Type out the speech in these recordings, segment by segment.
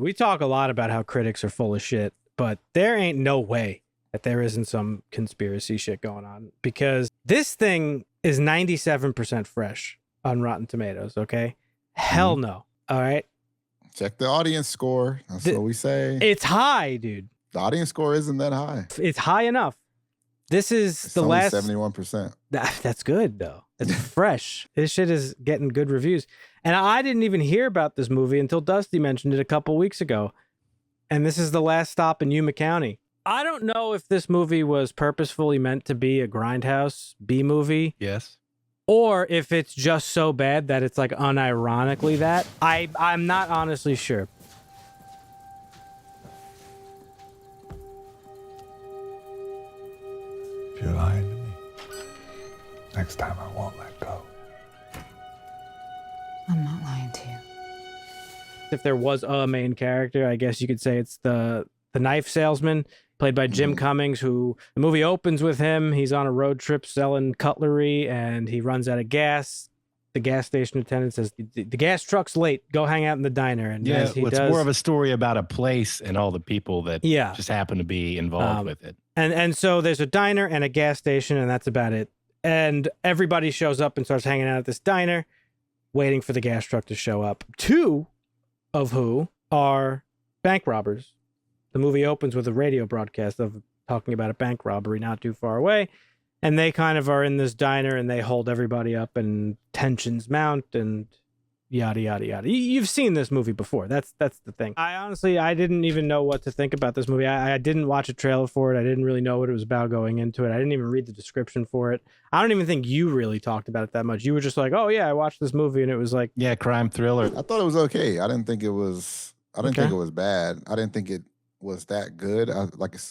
we talk a lot about how critics are full of shit, but there ain't no way that there isn't some conspiracy shit going on, because this thing is 97% fresh on Rotten Tomatoes, okay? Hell no. All right? Check the audience score. That's what we say. It's high, dude. The audience score isn't that high. It's high enough. This is It's the only last 71%. That's good though. It's fresh. This shit is getting good reviews. And I didn't even hear about this movie until Dusty mentioned it a couple weeks ago. And this is the last stop in Yuma County. I don't know if this movie was purposefully meant to be a Grindhouse B movie. Yes. Or if it's just so bad that it's like unironically that. I'm not honestly sure. If you're lying to me, next time I won't let go. I'm not lying to you. If there was a main character, I guess you could say it's the knife salesman, played by Jim Cummings, who the movie opens with him. He's on a road trip selling cutlery, and he runs out of gas. The gas station attendant says, the gas truck's late. Go hang out in the diner. And Yeah, as it's more of a story about a place and all the people that just happen to be involved with it. And so there's a diner and a gas station, and that's about it. And everybody shows up and starts hanging out at this diner, waiting for the gas truck to show up. Two of who are bank robbers. The movie opens with a radio broadcast of talking about a bank robbery not too far away. And they kind of are in this diner, and they hold everybody up, and tensions mount, and yada, yada, yada. You've seen this movie before. That's the thing. I didn't even know what to think about this movie. I didn't watch a trailer for it. I didn't really know what it was about going into it. I didn't even read the description for it. I don't even think you really talked about it that much. You were just like, oh yeah, I watched this movie, and it was like, yeah, crime thriller. I thought it was okay. I didn't think it was bad. I didn't think it was that good.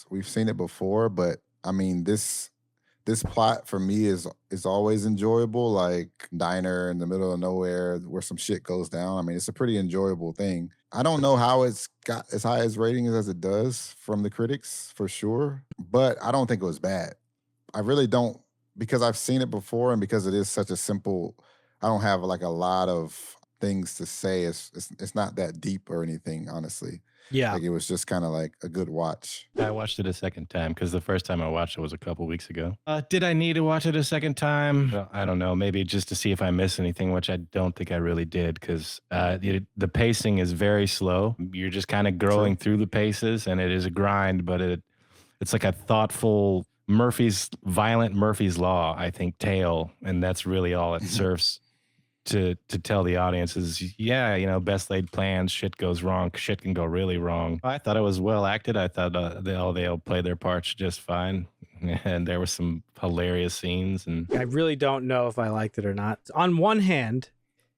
We've seen it before, but I mean, this plot for me is always enjoyable, like diner in the middle of nowhere where some shit goes down. I mean, it's a pretty enjoyable thing. I don't know how it's got as high as ratings as it does from the critics, for sure, but I don't think it was bad. I really don't, because I've seen it before, and because it is such a simple, I don't have like a lot of things to say. It's not that deep or anything, honestly. yeah. Like, it was just kind of like a good watch. I watched it a second time because the first time I watched it was a couple weeks ago. Did I need to watch it a second time? Well, I don't know. Maybe just to see if I miss anything, which I don't think I really did, because the pacing is very slow. You're just kind of growing through the paces, and it is a grind, but it's like a thoughtful violent Murphy's Law, I think, tale, and that's really all it serves to tell the audience is, best laid plans, shit goes wrong, shit can go really wrong. I thought it was well acted. I thought they all played their parts just fine, and there were some hilarious scenes. And I really don't know if I liked it or not. On one hand,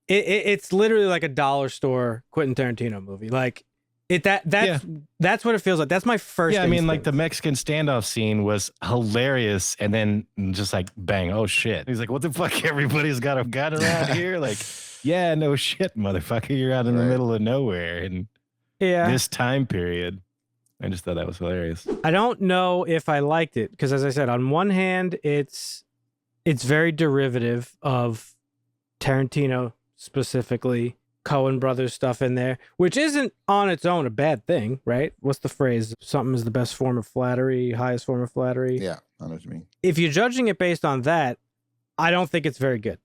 it's literally like a dollar store Quentin Tarantino movie. Like that's what it feels like. That's my first. Yeah, I mean, like the Mexican standoff scene was hilarious, and then just like bang, oh shit. He's like, what the fuck? Everybody's got a gun around here. Like, yeah, no shit, motherfucker. You're out in the middle of nowhere, and this time period. I just thought that was hilarious. I don't know if I liked it because, as I said, on one hand, it's very derivative of Tarantino, specifically Coen Brothers stuff in there, which isn't on its own a bad thing, right? What's the phrase? Something is the best form of flattery, highest form of flattery. Yeah, I know what you mean. If you're judging it based on that, I don't think it's very good,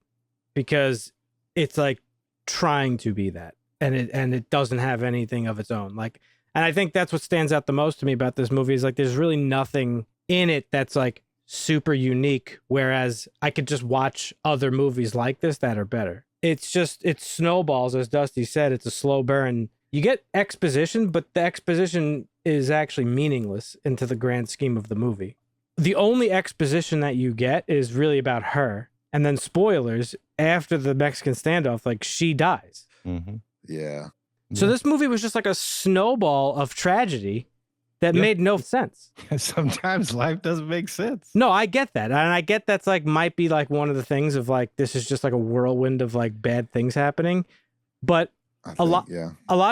because it's like trying to be that, and it doesn't have anything of its own. Like, and I think that's what stands out the most to me about this movie is like there's really nothing in it that's like super unique, whereas I could just watch other movies like this that are better. It's snowballs, as Dusty said. It's a slow burn. You get exposition, but the exposition is actually meaningless into the grand scheme of the movie. The only exposition that you get is really about her. And then spoilers, after the Mexican standoff, like, she dies. Mm-hmm. Yeah. So this movie was just like a snowball of tragedy that made no sense. Sometimes life doesn't make sense. No, I get that. And I get that's like might be like one of the things of like this is just like a whirlwind of like bad things happening. But a lot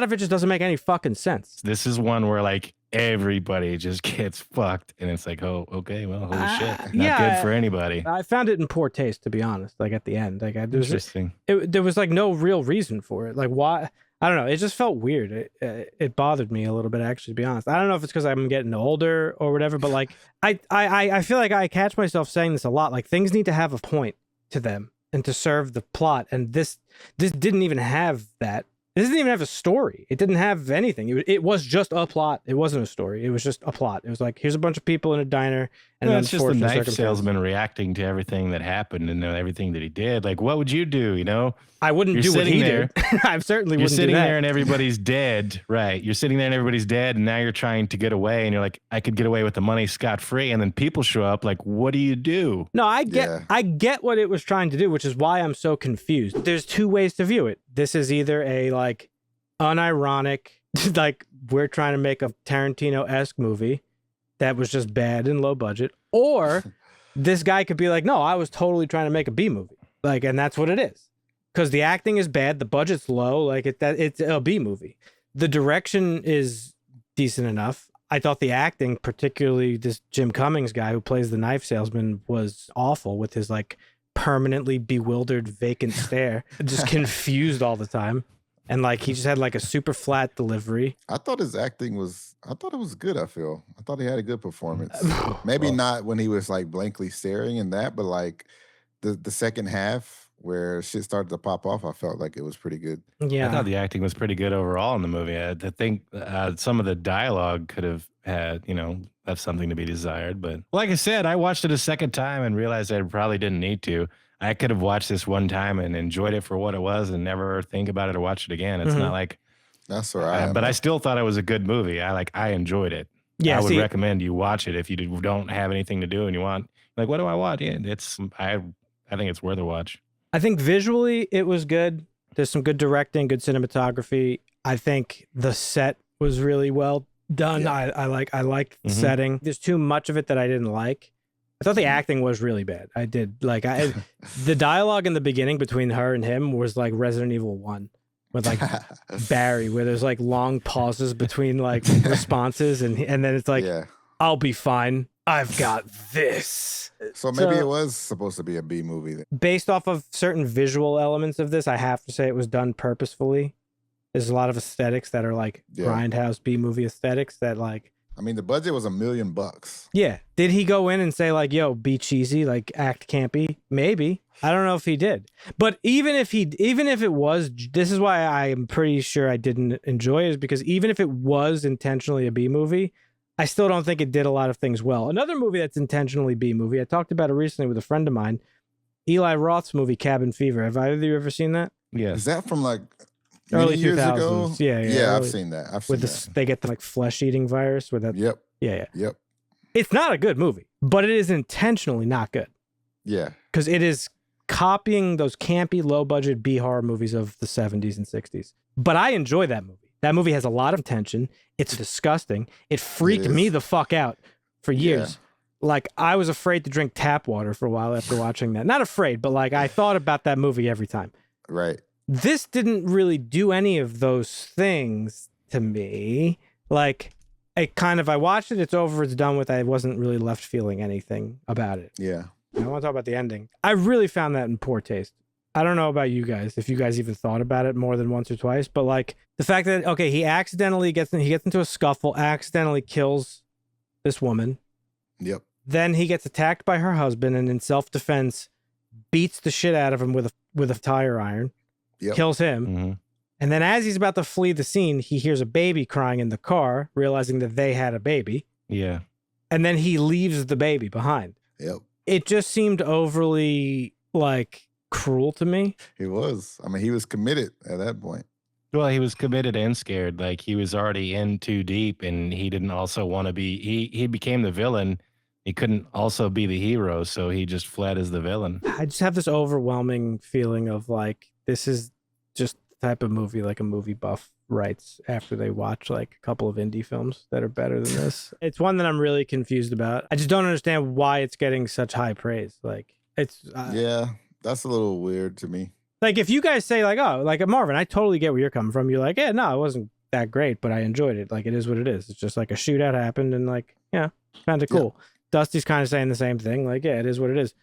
of it just doesn't make any fucking sense. This is one where like everybody just gets fucked, and it's like, oh, okay, well, holy shit. Not good for anybody. I found it in poor taste, to be honest, like at the end. Like Interesting. There was like no real reason for it. Like, why? I don't know. It just felt weird. It bothered me a little bit, actually, to be honest. I don't know if it's because I'm getting older or whatever, but like I feel like I catch myself saying this a lot. Like things need to have a point to them and to serve the plot. And this didn't even have that. This didn't even have a story. It didn't have anything. It was just a plot. It wasn't a story. It was just a plot. It was like, here's a bunch of people in a diner. And it's just the knife salesman reacting to everything that happened and everything that he did. Like, what would you do, you know? I wouldn't do what he did. I certainly wouldn't do that. You're sitting there and everybody's dead, right? You're sitting there and everybody's dead, and now you're trying to get away, and you're like, I could get away with the money scot-free, and then people show up. Like, what do you do? No, I get what it was trying to do, which is why I'm so confused. There's two ways to view it. This is either a like unironic, like we're trying to make a Tarantino-esque movie that was just bad and low budget, or this guy could be like, no, I was totally trying to make a B movie, like, and that's what it is. Because the acting is bad, the budget's low, like it's a B movie. The direction is decent enough. I thought the acting, particularly this Jim Cummings guy who plays the knife salesman, was awful with his like permanently bewildered, vacant stare, just confused all the time. And like he just had like a super flat delivery. I thought his acting was, I thought it was good, I feel. I thought he had a good performance. Maybe not when he was like blankly staring and that, but like the second half, where shit started to pop off, I felt like it was pretty good. Yeah. I thought the acting was pretty good overall in the movie. I think some of the dialogue could have had, left something to be desired. But like I said, I watched it a second time and realized I probably didn't need to. I could have watched this one time and enjoyed it for what it was and never think about it or watch it again. It's not like... That's where I am. But I still thought it was a good movie. I enjoyed it. Yeah, I would recommend you watch it if you don't have anything to do and you want... Like, what do I watch? Yeah, I think it's worth a watch. I think visually it was good. There's some good directing, good cinematography. I think the set was really well done. Yeah. I liked the setting. There's too much of it that I didn't like. I thought the acting was really bad. I did like the dialogue in the beginning between her and him was like Resident Evil 1 with like Barry, where there's like long pauses between like responses and then it's like, I'll be fine. I've got this. So maybe it was supposed to be a B movie then. Based off of certain visual elements of this, I have to say it was done purposefully. There's a lot of aesthetics that are like grindhouse B movie aesthetics that like... I mean, the budget was $1 million. Yeah. Did he go in and say like, yo, be cheesy, like act campy? Maybe. I don't know if he did. But even if it was, this is why I am pretty sure I didn't enjoy it, is because even if it was intentionally a B movie, I still don't think it did a lot of things well. Another movie that's intentionally B movie, I talked about it recently with a friend of mine, Eli Roth's movie Cabin Fever. Have either of you ever seen that? Yeah. Is that from like early years 2000s? Ago? Yeah, I've seen that. They get the like flesh-eating virus with that. Yep. Yeah. It's not a good movie, but it is intentionally not good. Yeah. Because it is copying those campy, low-budget B horror movies of the 70s and 60s. But I enjoy that movie. That movie has a lot of tension. It's disgusting. It freaked me the fuck out for years. Yeah. Like, I was afraid to drink tap water for a while after watching that. Not afraid, but like, I thought about that movie every time. Right. This didn't really do any of those things to me. Like, I watched it, it's over, it's done with. I wasn't really left feeling anything about it. Yeah. I want to talk about the ending. I really found that in poor taste. I don't know about you guys, if you guys even thought about it more than once or twice, but like the fact that, okay, he gets into a scuffle, accidentally kills this woman. Yep. Then he gets attacked by her husband and in self-defense beats the shit out of him with a tire iron, kills him. Mm-hmm. And then as he's about to flee the scene, he hears a baby crying in the car, realizing that they had a baby. Yeah. And then he leaves the baby behind. Yep. It just seemed overly like cruel to me. He was. I mean, he was committed at that point. Well, he was committed and scared. Like he was already in too deep, and he didn't also want to be. He became the villain. He couldn't also be the hero, so he just fled as the villain. I just have this overwhelming feeling of like this is just the type of movie like a movie buff writes after they watch like a couple of indie films that are better than this. It's one that I'm really confused about. I just don't understand why it's getting such high praise. Like it's yeah. That's a little weird to me. Like, if you guys say, like, oh, like, Marvin, I totally get where you're coming from. You're like, yeah, no, it wasn't that great, but I enjoyed it. Like, it is what it is. It's just like a shootout happened and, like, yeah, kind of cool. Yeah. Dusty's kind of saying the same thing. Like, yeah, it is what it is.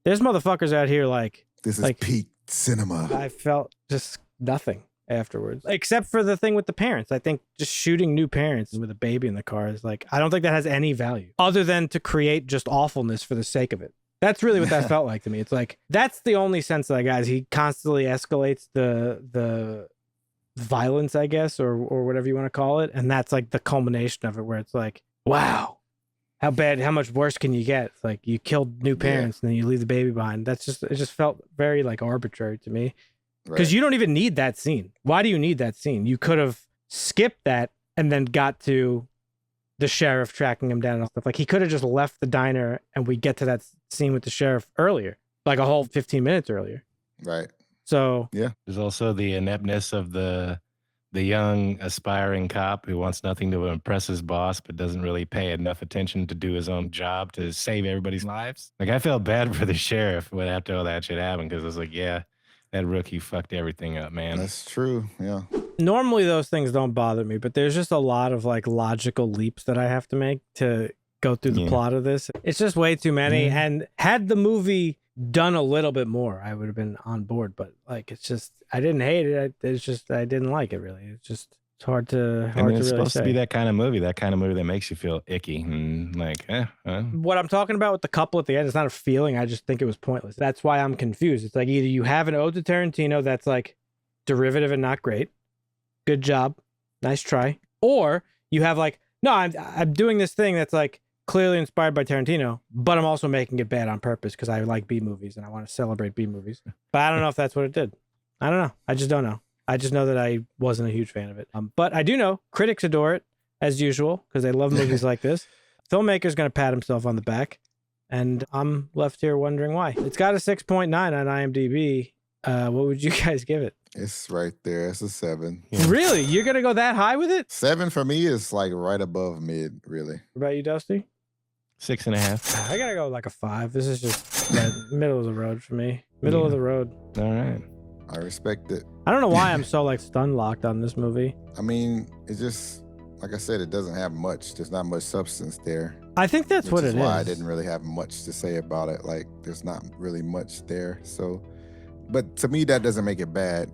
There's motherfuckers out here, like... This is like, peak cinema. I felt just nothing. afterwards, except for the thing with the parents. I think just shooting new parents with a baby in the car is like, I don't think that has any value other than to create just awfulness for the sake of it. That's really what that felt like to me. It's like, that's the only sense that I got, is he constantly escalates the violence, I guess, or whatever you want to call it. And that's like the culmination of it, where it's like, wow, how much worse can you get? It's like, you killed new parents and then you leave the baby behind. It just felt very like arbitrary to me. Because you don't even need that scene. Why do you need that scene? You could have skipped that and then got to the sheriff tracking him down and stuff. Like, he could have just left the diner and we get to that scene with the sheriff earlier, like a whole 15 minutes earlier. Right. So yeah, there's also the ineptness of the young aspiring cop who wants nothing to impress his boss, but doesn't really pay enough attention to do his own job to save everybody's lives. Like, I felt bad for the sheriff after all that shit happened, because I was like, yeah, that rookie fucked everything up, man. That's true. Yeah. Normally those things don't bother me, but there's just a lot of like logical leaps that I have to make to go through the plot of this. It's just way too many. And had the movie done a little bit more, I would have been on board. But like, it's just, I didn't hate it. It's just, I didn't like it really. It's hard to it's really supposed say. To be that kind of movie that makes you feel icky and like, What I'm talking about with the couple at the end is not a feeling. I just think it was pointless. That's why I'm confused. It's like, either you have an ode to Tarantino that's like derivative and not great, good job, nice try, or you have like, no, I'm doing this thing that's like clearly inspired by Tarantino, but I'm also making it bad on purpose because I like B movies and I want to celebrate B movies. But I don't know if that's what it did. I don't know. I just don't know. I just know that I wasn't a huge fan of it. But I do know critics adore it, as usual, because they love movies like this. Filmmaker's going to pat himself on the back, and I'm left here wondering why. It's got a 6.9 on IMDb. What would you guys give it? It's right there. It's a 7. Yeah. Really? You're going to go that high with it? 7 for me is like right above mid, really. What about you, Dusty? 6.5. I got to go like a 5. This is just middle of the road for me. Middle of the road. All right. I respect it. I don't know why I'm so like stun locked on this movie. I mean, it's just, like I said, it doesn't have much. There's not much substance there. I think that's what it is. Why I didn't really have much to say about it. Like, there's not really much there. So, but to me, that doesn't make it bad.